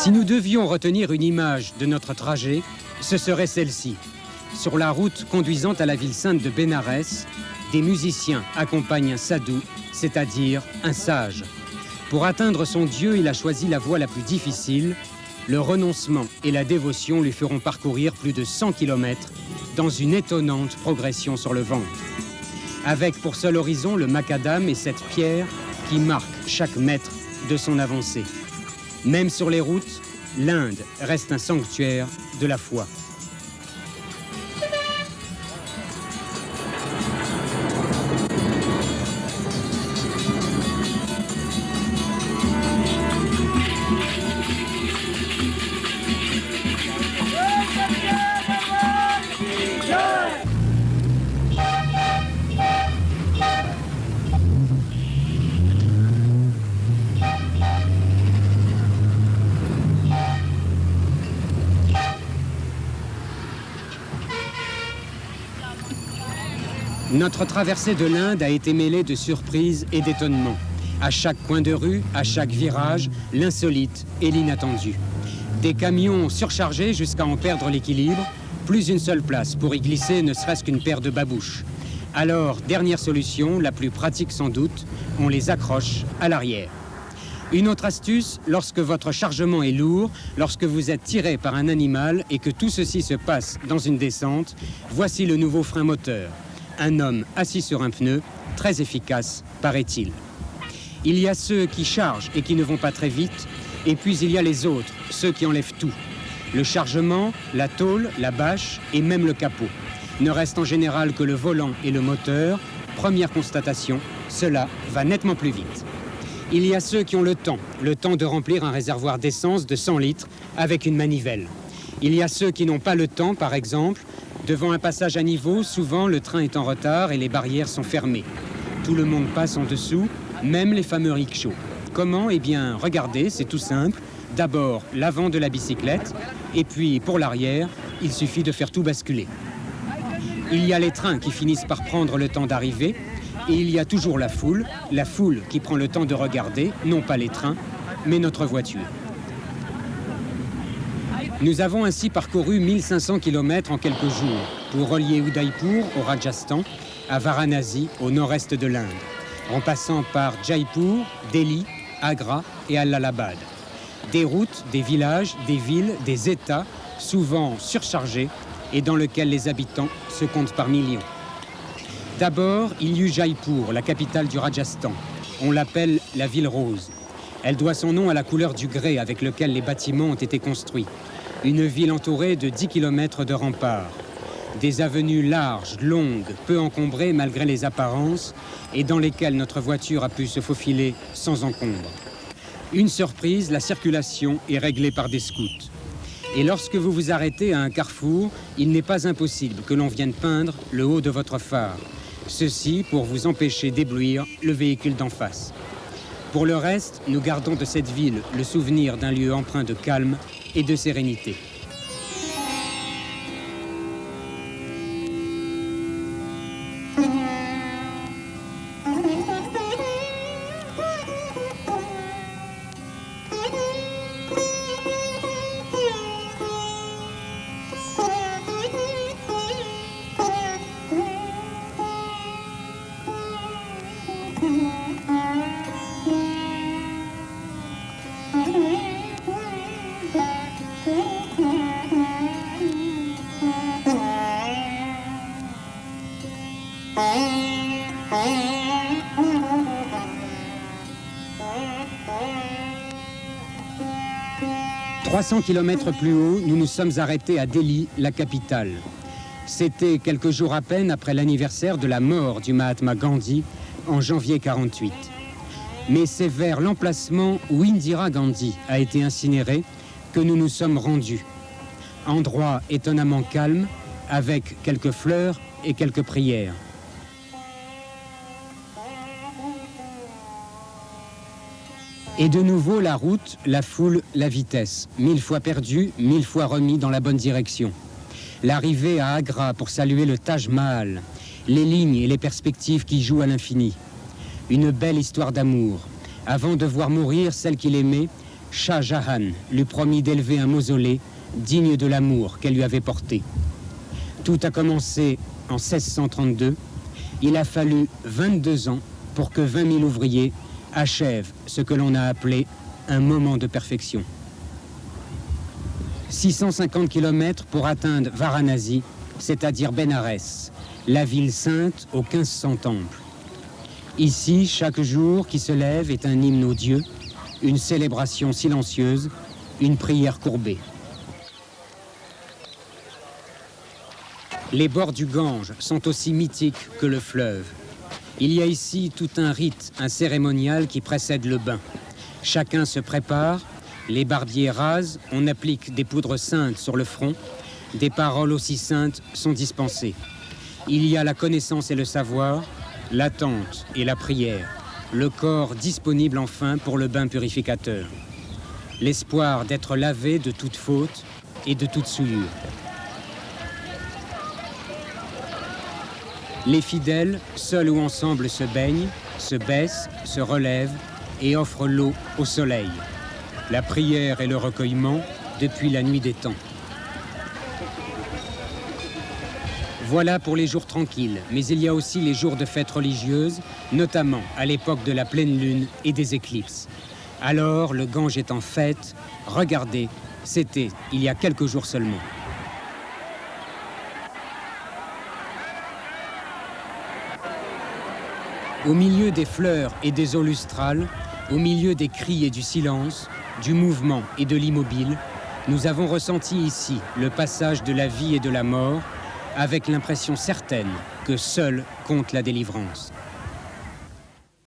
Si nous devions retenir une image de notre trajet, ce serait celle-ci. Sur la route conduisant à la ville sainte de Bénarès, des musiciens accompagnent un sadhu, c'est-à-dire un sage. Pour atteindre son Dieu, il a choisi la voie la plus difficile. Le renoncement et la dévotion lui feront parcourir plus de 100 km dans une étonnante progression sur le ventre. Avec pour seul horizon le macadam et cette pierre qui marque chaque mètre de son avancée. Même sur les routes, l'Inde reste un sanctuaire de la foi. Notre traversée de l'Inde a été mêlée de surprises et d'étonnements. À chaque coin de rue, à chaque virage, l'insolite et l'inattendu. Des camions surchargés jusqu'à en perdre l'équilibre, plus une seule place pour y glisser ne serait-ce qu'une paire de babouches. Alors, dernière solution, la plus pratique sans doute, on les accroche à l'arrière. Une autre astuce, lorsque votre chargement est lourd, lorsque vous êtes tiré par un animal et que tout ceci se passe dans une descente, voici le nouveau frein moteur. Un homme assis sur un pneu, très efficace, paraît-il. Il y a ceux qui chargent et qui ne vont pas très vite, et puis il y a les autres, ceux qui enlèvent tout. Le chargement, la tôle, la bâche et même le capot. Ne reste en général que le volant et le moteur. Première constatation, cela va nettement plus vite. Il y a ceux qui ont le temps de remplir un réservoir d'essence de 100 litres avec une manivelle. Il y a ceux qui n'ont pas le temps, par exemple. Devant un passage à niveau, souvent le train est en retard et les barrières sont fermées. Tout le monde passe en dessous, même les fameux rickshaws. Comment? Eh bien, regardez, c'est tout simple. D'abord, l'avant de la bicyclette, et puis pour l'arrière, il suffit de faire tout basculer. Il y a les trains qui finissent par prendre le temps d'arriver, et il y a toujours la foule qui prend le temps de regarder, non pas les trains, mais notre voiture. Nous avons ainsi parcouru 1500 km en quelques jours pour relier Udaipur au Rajasthan à Varanasi au nord-est de l'Inde, en passant par Jaipur, Delhi, Agra et Allahabad. Des routes, des villages, des villes, des États, souvent surchargés et dans lesquels les habitants se comptent par millions. D'abord, il y eut Jaipur, la capitale du Rajasthan. On l'appelle la ville rose. Elle doit son nom à la couleur du grès avec lequel les bâtiments ont été construits. Une ville entourée de 10 km de remparts. Des avenues larges, longues, peu encombrées malgré les apparences et dans lesquelles notre voiture a pu se faufiler sans encombre. Une surprise, la circulation est réglée par des scouts. Et lorsque vous vous arrêtez à un carrefour, il n'est pas impossible que l'on vienne peindre le haut de votre phare. Ceci pour vous empêcher d'éblouir le véhicule d'en face. Pour le reste, nous gardons de cette ville le souvenir d'un lieu empreint de calme et de sérénité. « 300 km plus haut, nous nous sommes arrêtés à Delhi, la capitale. C'était quelques jours à peine après l'anniversaire de la mort du Mahatma Gandhi en janvier 48. Mais c'est vers l'emplacement où Indira Gandhi a été incinérée que nous nous sommes rendus. Endroit étonnamment calme, avec quelques fleurs et quelques prières. Et de nouveau la route, la foule, la vitesse. 1000 fois perdu, 1000 fois remis dans la bonne direction. L'arrivée à Agra pour saluer le Taj Mahal. Les lignes et les perspectives qui jouent à l'infini. Une belle histoire d'amour. Avant de voir mourir celle qu'il aimait, Shah Jahan lui promit d'élever un mausolée digne de l'amour qu'elle lui avait porté. Tout a commencé en 1632. Il a fallu 22 ans pour que 20 000 ouvriers achèvent ce que l'on a appelé un moment de perfection. 650 km pour atteindre Varanasi, c'est-à-dire Bénarès, la ville sainte aux 1500 temples. Ici, chaque jour qui se lève est un hymne aux dieux, une célébration silencieuse, une prière courbée. Les bords du Gange sont aussi mythiques que le fleuve. Il y a ici tout un rite, un cérémonial qui précède le bain. Chacun se prépare, les barbiers rasent, on applique des poudres saintes sur le front, des paroles aussi saintes sont dispensées. Il y a la connaissance et le savoir, l'attente et la prière, le corps disponible enfin pour le bain purificateur. L'espoir d'être lavé de toute faute et de toute souillure. Les fidèles, seuls ou ensemble, se baignent, se baissent, se relèvent et offrent l'eau au soleil. La prière et le recueillement depuis la nuit des temps. Voilà pour les jours tranquilles, mais il y a aussi les jours de fêtes religieuses, notamment à l'époque de la pleine lune et des éclipses. Alors, le Gange est en fête. Regardez, c'était il y a quelques jours seulement. Au milieu des fleurs et des eaux lustrales, au milieu des cris et du silence, du mouvement et de l'immobile, nous avons ressenti ici le passage de la vie et de la mort, avec l'impression certaine que seule compte la délivrance.